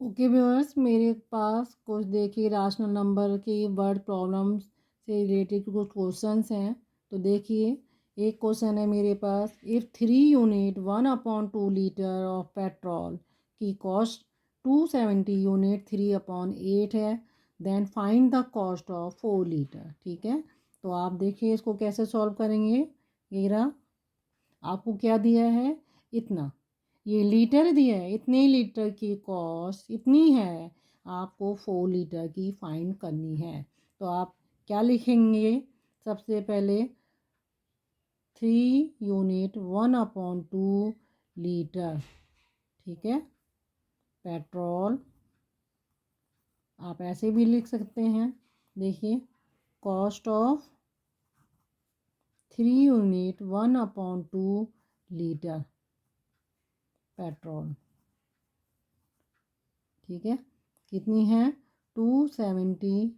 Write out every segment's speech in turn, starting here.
Okay viewers, मेरे पास कुछ देखिए राशनल नंबर की वर्ड प्रॉब्लम्स से रिलेटेड कुछ क्वेश्चंस हैं। तो देखिए, एक क्वेश्चन है मेरे पास, if 3 unit 1/2 litre of petrol की कॉस्ट 270 यूनिट 3/8 है, then find the cost of 4 litre. ठीक है, तो आप देखिए इसको कैसे सॉल्व करेंगे। ये रहा, आपको क्या दिया है, इतना, ये लीटर दिया है, इतने लीटर की कॉस्ट इतनी है, आपको 4 लीटर की फाइंड करनी है। तो आप क्या लिखेंगे, सबसे पहले 3 यूनिट 1/2 लीटर, ठीक है, पेट्रोल। आप ऐसे भी लिख सकते हैं, देखिए, cost of 3 unit 1/2 litre petrol, ठीक है, कितनी है, 270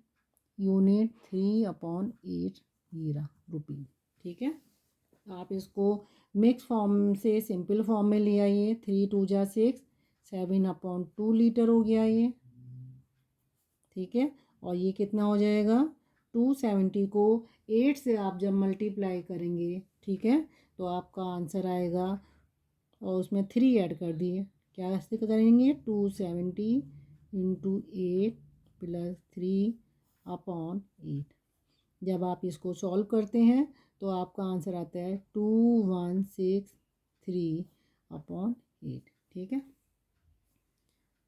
यूनिट 3/8 लीरा रुपी। ठीक है, आप इसको मिक्स फॉर्म से सिंपल फॉर्म में ले आइए। 3 2 जा 6, 7/2 लीटर हो गया ये। ठीक है, और ये कितना हो जाएगा, 270 को 8 से आप जब मल्टीप्लाई करेंगे, ठीक है, तो आपका आंसर आएगा, और उसमें 3 ऐड कर दिए, क्या ऐसे करेंगे, 270 इंटू 8 प्लस 3/8। जब आप इसको सॉल्व करते हैं तो आपका आंसर आता है 2163/8। ठीक है,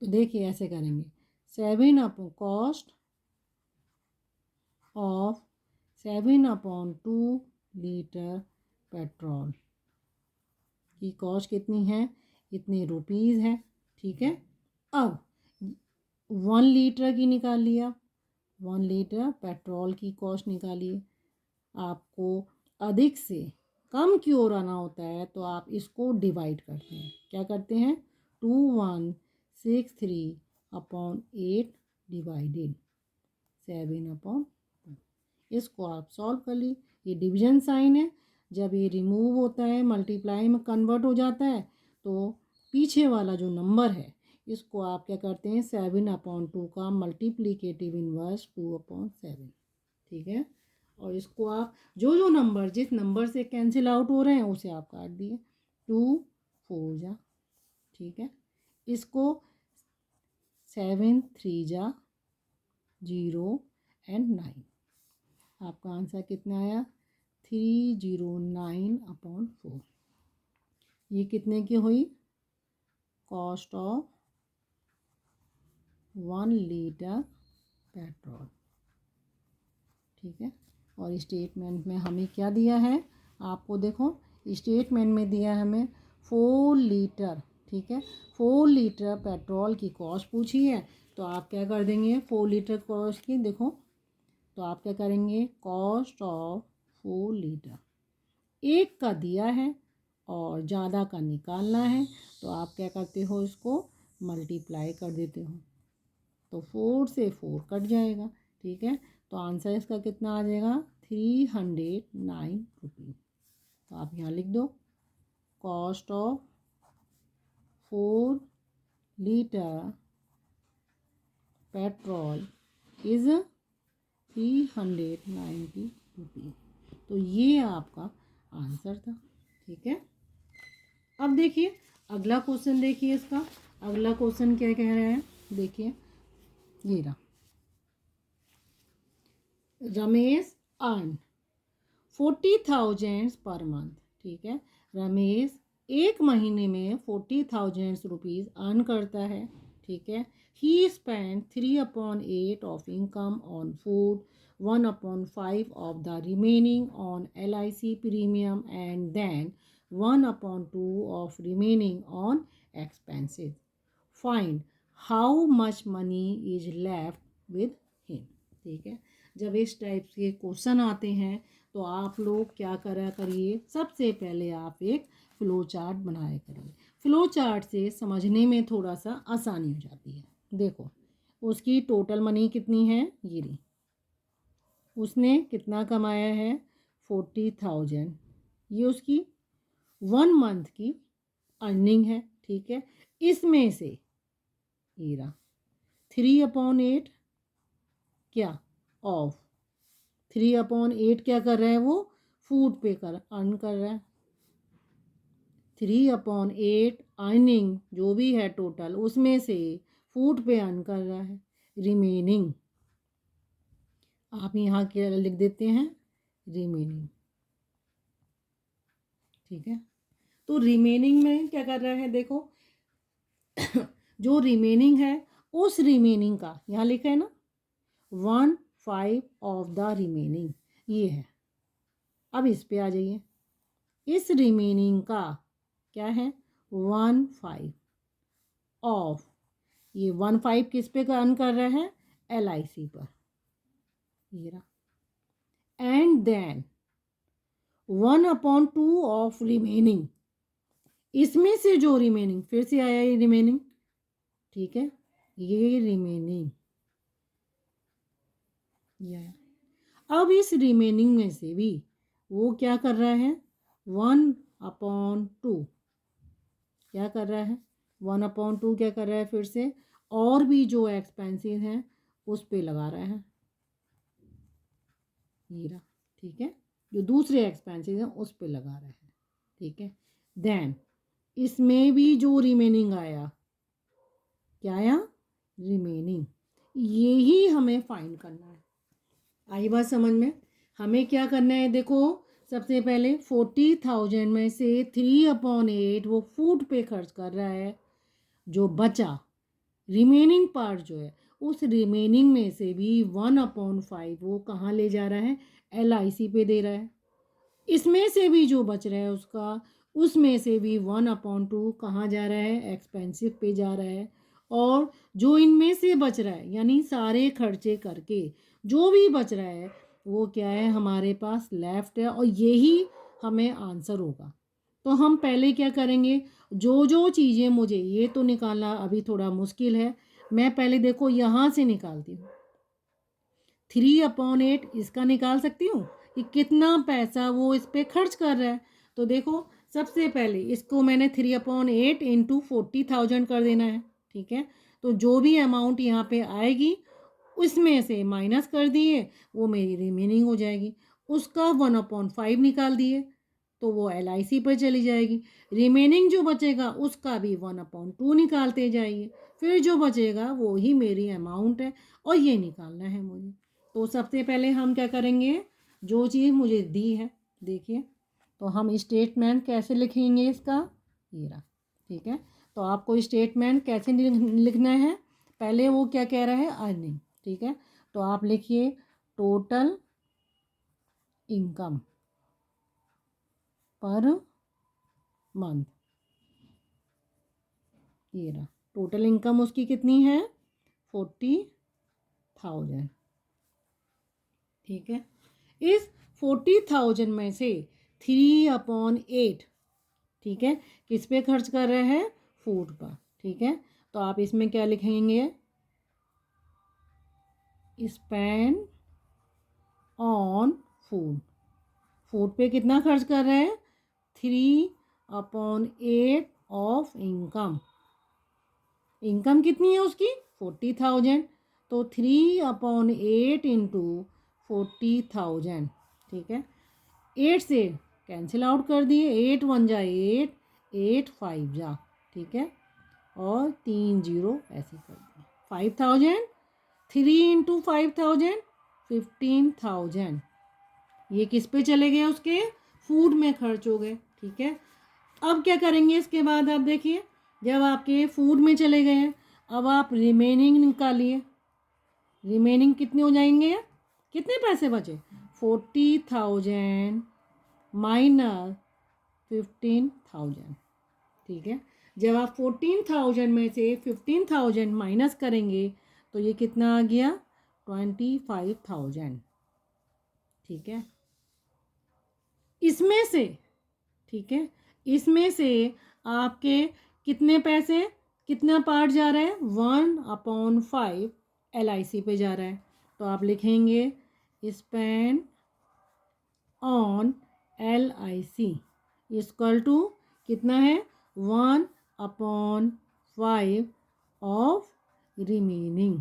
तो देखिए ऐसे करेंगे, 7 कॉस्ट ऑफ 7/2 लीटर पेट्रोल की कॉस्ट कितनी है, इतने रुपीज़ है। ठीक है, अब 1 लीटर की निकाल लिया, 1 लीटर पेट्रोल की कॉस्ट निकालिए। आपको अधिक से कम की ओर आना होता है तो आप इसको डिवाइड करते हैं, क्या करते हैं, 2163/8 डिवाइडेड 7/2। इसको आप सॉल्व कर ली, ये डिवीजन साइन है, जब ये रिमूव होता है मल्टीप्लाई में कन्वर्ट हो जाता है, तो पीछे वाला जो नंबर है इसको आप क्या करते हैं, 7/2 का मल्टीप्लिकेटिव इनवर्स 2/7। ठीक है, और इसको आप जो नंबर जिस नंबर से कैंसिल आउट हो रहे हैं उसे आप काट दिए, 2 4 जा, ठीक है, इसको 7 3 जा 0 एंड 9, आपका आंसर कितना आया, 309/4। ये कितने की हुई, कॉस्ट ऑफ 1 लीटर पेट्रोल। ठीक है, और स्टेटमेंट में हमें क्या दिया है, आपको देखो स्टेटमेंट में दिया है हमें 4 लीटर। ठीक है, 4 लीटर पेट्रोल की कॉस्ट पूछी है, तो आप क्या कर देंगे, 4 लीटर कॉस्ट की देखो, तो आप क्या करेंगे, कॉस्ट ऑफ 4 लीटर, एक का दिया है और ज़्यादा का निकालना है, तो आप क्या करते हो, इसको मल्टीप्लाई कर देते हो, तो 4 से 4 कट जाएगा। ठीक है, तो आंसर इसका कितना आ जाएगा, 309 रुपीज़। तो आप यहाँ लिख दो, cost of 4 litre petrol is 390 rupees. तो ये आपका आंसर था। ठीक है, अब देखिए अगला क्वेश्चन, देखिए इसका अगला क्वेश्चन क्या कह रहा है, देखिए ये रहा, रमेश अर्न 40,000 पर मंथ। ठीक है, रमेश एक महीने में 40,000 रुपीज़ अर्न करता है। ठीक है, he spend 3/8 of income on food, 1/5 of the remaining on LIC premium and then 1/2 of remaining on expenses. Find how much money is left with him. ठीक है, जब इस टाइप के क्वेश्चन आते हैं तो आप लोग क्या करा करिए, सबसे पहले आप एक फ़्लो चार्ट बनाया करिए। फ़्लो चार्ट से समझने में थोड़ा सा आसानी हो जाती है। देखो उसकी टोटल मनी कितनी है, ये रही, उसने कितना कमाया है, 40,000, ये उसकी 1 मंथ की अर्निंग है। ठीक है, इसमें से ये रहा 3/8 क्या ऑफ 3/8 क्या कर रहा है वो फूड पे कर अर्न कर रहा है। 3/8 अर्निंग जो भी है टोटल उसमें से फूड पे अर्न कर रहा है। रिमेनिंग आप यहाँ क्या लिख देते हैं रिमेनिंग। ठीक है, तो रिमेनिंग में क्या कर रहा है देखो जो रिमेनिंग है उस रिमेनिंग का यहाँ लिखा है ना 1/5 ऑफ द रिमेनिंग ये है। अब इस पे आ जाइए, इस रिमेनिंग का क्या है 1/5 ऑफ, ये 1/5 किस पे अर्न कर रहा है LIC पर, ये रहा। एंड देन 1/2 ऑफ रिमेनिंग, इसमें से जो रिमेनिंग फिर से आया ये रिमेनिंग। ठीक है, ये रिमेनिंग ये आया। अब इस रिमेनिंग में से भी वो क्या कर रहा है 1/2 क्या कर रहा है 1/2 क्या कर रहा है फिर से और भी जो एक्सपेंसेस हैं उस पे लगा रहा है ये रहा। ठीक है, जो दूसरे एक्सपेंसेस हैं उस पे लगा रहा है। ठीक है, देन इसमें भी जो रिमेनिंग आया क्या आया रिमेनिंग, यही हमें फाइंड करना है। आई बात समझ में? हमें क्या करना है देखो, सबसे पहले 40,000 में से 3/8 वो फूड पे खर्च कर रहा है। जो बचा रिमेनिंग पार्ट जो है उस रिमेनिंग में से भी 1/5 वो कहाँ ले जा रहा है LIC पे दे रहा है। इसमें से भी जो बच रहा है उसका उसमें से भी 1/2 कहाँ जा रहा है एक्सपेंसिव पे जा रहा है। और जो इनमें से बच रहा है यानी सारे खर्चे करके जो भी बच रहा है वो क्या है हमारे पास लेफ्ट है और यही हमें आंसर होगा। तो हम पहले क्या करेंगे, जो जो चीज़ें मुझे ये तो निकालना अभी थोड़ा मुश्किल है, मैं पहले देखो यहाँ से निकालती हूँ 3/8 इसका निकाल सकती हूँ कि कितना पैसा वो इस पर खर्च कर रहा है। तो देखो सबसे पहले इसको मैंने 3/8 इंटू 40,000 कर देना है। ठीक है, तो जो भी अमाउंट यहाँ पे आएगी उसमें से माइनस कर दिए वो मेरी रिमेनिंग हो जाएगी। उसका 1/5 निकाल दिए तो वो LIC पर चली जाएगी। रिमेनिंग जो बचेगा उसका भी 1/2 निकालते जाइए, फिर जो बचेगा वो ही मेरी अमाउंट है और ये निकालना है मुझे। तो सबसे पहले हम क्या करेंगे, जो चीज़ मुझे दी है देखिए, तो हम स्टेटमेंट कैसे लिखेंगे इसका ये रहा। ठीक है, तो आपको स्टेटमेंट कैसे लिखना है, पहले वो क्या कह रहा है अर्निंग। ठीक है, तो आप लिखिए टोटल इनकम पर मंथ, ये रहा टोटल इनकम उसकी कितनी है 40,000। ठीक है, इस 40,000 में से 3/8 ठीक है किस पे खर्च कर रहे हैं फूड पर। ठीक है, तो आप इसमें क्या लिखेंगे स्पेंड ऑन फूड, फूड पे कितना खर्च कर रहे हैं 3/8 ऑफ इनकम। इनकम कितनी है उसकी 40,000, तो 3/8 इंटू 40,000। ठीक है, 8 से कैंसिल आउट कर दिए, 8 1 जा 8, 8 5 जा। ठीक है, और 3 0 ऐसे कर दिए 5,000, 3 इंटू 5,000 15,000। ये किस पे चले गए उसके फूड में खर्च हो गए। ठीक है, अब क्या करेंगे इसके बाद आप देखिए, जब आपके फूड में चले गए हैं अब आप रिमेनिंग निकालिए। रिमेनिंग कितने हो जाएंगे, कितने पैसे बचे 40,000 माइनस 15,000। ठीक है, जब आप 14,000 में से 15,000 माइनस करेंगे तो ये कितना आ गया 25,000। ठीक है, इसमें से ठीक है इसमें से आपके कितने पैसे कितना पार्ट जा रहा है 1/5 LIC पे जा रहा है। तो आप लिखेंगे spend on LIC equal to कितना है 1/5 ऑफ रिमेनिंग।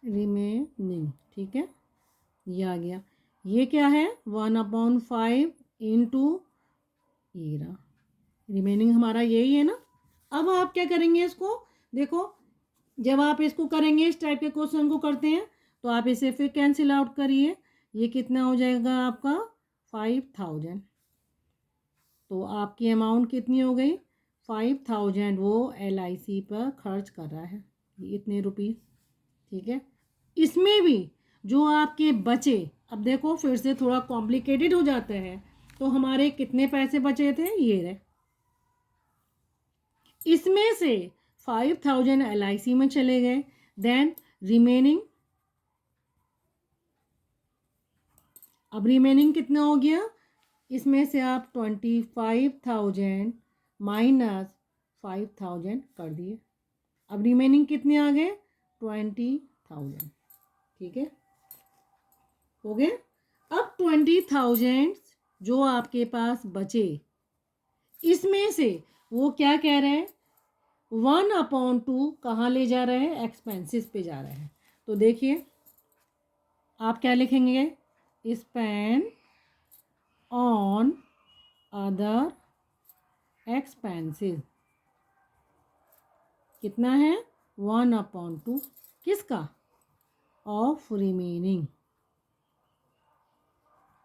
रिमेनिंग, ठीक है, ये आ गया। ये क्या है 1/5 इंटू, ये रहा रिमेनिंग हमारा यही है ना। अब आप क्या करेंगे इसको, देखो जब आप इसको करेंगे इस टाइप के क्वेश्चन को करते हैं तो आप इसे फिर कैंसिल आउट करिए। ये कितना हो जाएगा आपका 5000। तो आपकी अमाउंट कितनी हो गई 5000, वो LIC पर खर्च कर रहा है, ये इतने रुपीस, ठीक है। इसमें भी जो आपके बचे, अब देखो फिर से थोड़ा कॉम्प्लिकेटेड हो जाता है, तो हमारे कितने पैसे बचे थे, ये रहे। इसमें से 5000 LIC में चले गए, देन रिमेनिंग, अब रिमेनिंग कितना हो गया, इसमें से आप 25,000 माइनस 5000 कर दिए, अब रिमेनिंग कितने आ गए 20,000, ठीक है, हो गए। अब 20,000 जो आपके पास बचे, इसमें से वो क्या कह रहे हैं 1/2 कहाँ ले जा रहे हैं, एक्सपेंसेस पे जा रहे हैं। तो देखिए आप क्या लिखेंगे, स्पेंड ऑन अदर एक्सपेंसेस, कितना है 1/2 किसका, ऑफ रिमेनिंग,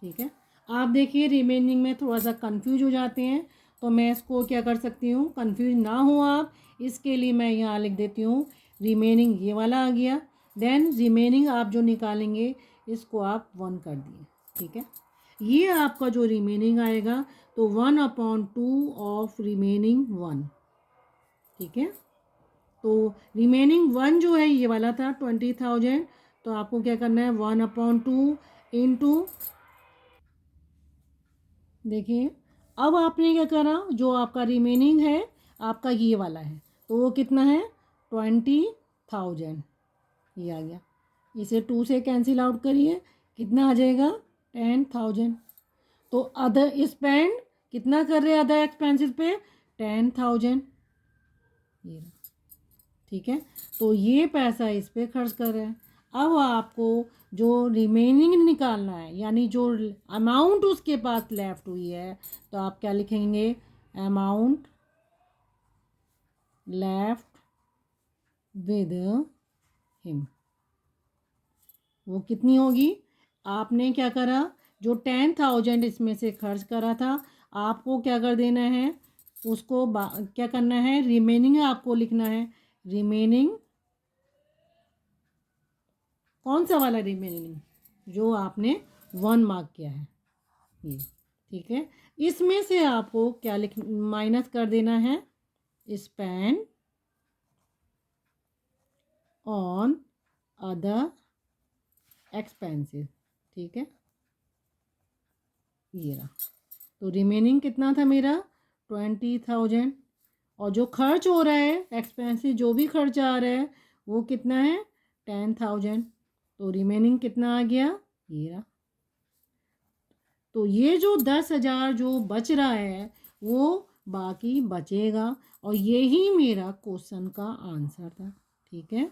ठीक है। आप देखिए रिमेनिंग में थोड़ा सा कंफ्यूज हो जाते हैं, तो मैं इसको क्या कर सकती हूँ, कंफ्यूज ना हो आप, इसके लिए मैं यहाँ लिख देती हूँ रिमेनिंग, ये वाला आ गया। देन रिमेनिंग आप जो निकालेंगे इसको आप 1 कर दिए, ठीक है। ये आपका जो रिमेनिंग आएगा तो 1/2 ऑफ रिमेनिंग 1, ठीक है। तो रिमेनिंग 1 जो है ये वाला था 20,000, तो आपको क्या करना है 1/2 इंटू, देखिए अब आपने क्या करा, जो आपका रिमेनिंग है आपका ये वाला है, तो वो कितना है 20,000, ये आ गया। इसे 2 से कैंसिल आउट करिए, कितना आ जाएगा 10,000। तो अदर स्पेंड कितना कर रहे हैं अदर एक्सपेंसेस पे 10,000, ये रहा, ठीक है। तो ये पैसा इस पे खर्च कर रहे हैं। अब आपको जो रिमेनिंग निकालना है, यानी जो अमाउंट उसके पास लेफ्ट हुई है, तो आप क्या लिखेंगे, अमाउंट लेफ्ट विद हिम, वो कितनी होगी, आपने क्या करा, जो 10,000 इसमें से खर्च करा था, आपको क्या कर देना है, उसको क्या करना है, रिमेनिंग आपको लिखना है, रिमेनिंग कौन सा वाला रिमेनिंग, जो आपने 1 मार्क किया है ये, ठीक है। इसमें से आपको क्या लिख माइनस कर देना है, स्पेंड ऑन अदर एक्सपेंसेस, ठीक है, ये रहा। तो रिमेनिंग कितना था मेरा 20,000, और जो खर्च हो रहा है एक्सपेंसेस जो भी खर्च आ रहा है वो कितना है 10,000, तो रिमेनिंग कितना आ गया, ये रहा। तो ये जो 10,000 जो बच रहा है वो बाकी बचेगा, और यही मेरा क्वेश्चन का आंसर था, ठीक है।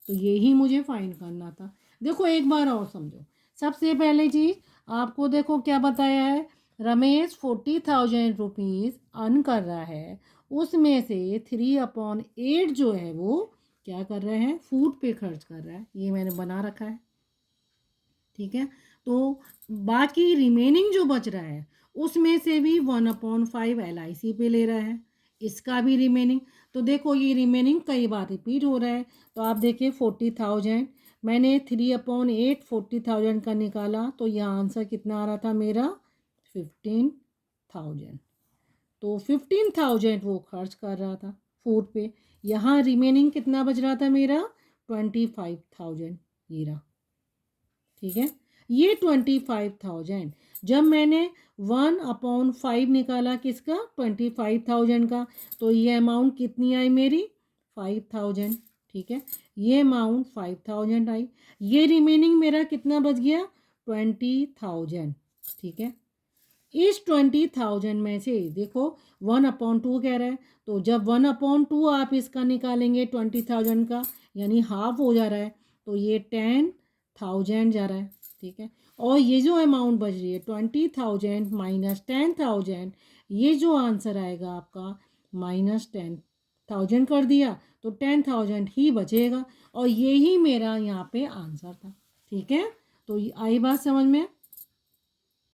तो यही मुझे फाइंड करना था। देखो एक बार और समझो, सबसे पहले चीज़ आपको देखो क्या बताया है, रमेश 40,000 रुपीज़ अर्न कर रहा है, उसमें से 3/8 जो है वो क्या कर रहे हैं, फूड पे खर्च कर रहा है, ये मैंने बना रखा है, ठीक है। तो बाकी रिमेनिंग जो बच रहा है उसमें से भी 1/5 LIC पे ले रहा है, इसका भी रिमेनिंग। तो देखो ये रिमेनिंग कई बार रिपीट हो रहा है, तो आप देखिए 40,000 मैंने 3/8 40,000 का निकाला, तो यह आंसर कितना आ रहा था मेरा 15,000। तो 15,000 वो खर्च कर रहा था फूड पे, यहाँ रिमेनिंग कितना बच रहा था मेरा 25,000, ये रहा, ठीक है। ये 25,000 जब मैंने 1/5 निकाला किसका 25,000 का, तो ये अमाउंट कितनी आई मेरी 5,000, ठीक है। ये अमाउंट 5,000 आई, ये रिमेनिंग मेरा कितना बच गया 20,000, ठीक है। इस 20,000 में से देखो 1/2 कह रहा है, तो जब 1/2 आप इसका निकालेंगे 20,000 का, यानी हाफ हो जा रहा है, तो ये 10,000 जा रहा है, ठीक है। और ये जो अमाउंट बच रही है 20,000 माइनस 10,000, ये जो आंसर आएगा आपका -10,000 कर दिया तो 10,000 ही बचेगा, और यही मेरा यहाँ पे आंसर था, ठीक है। तो आई बात समझ में।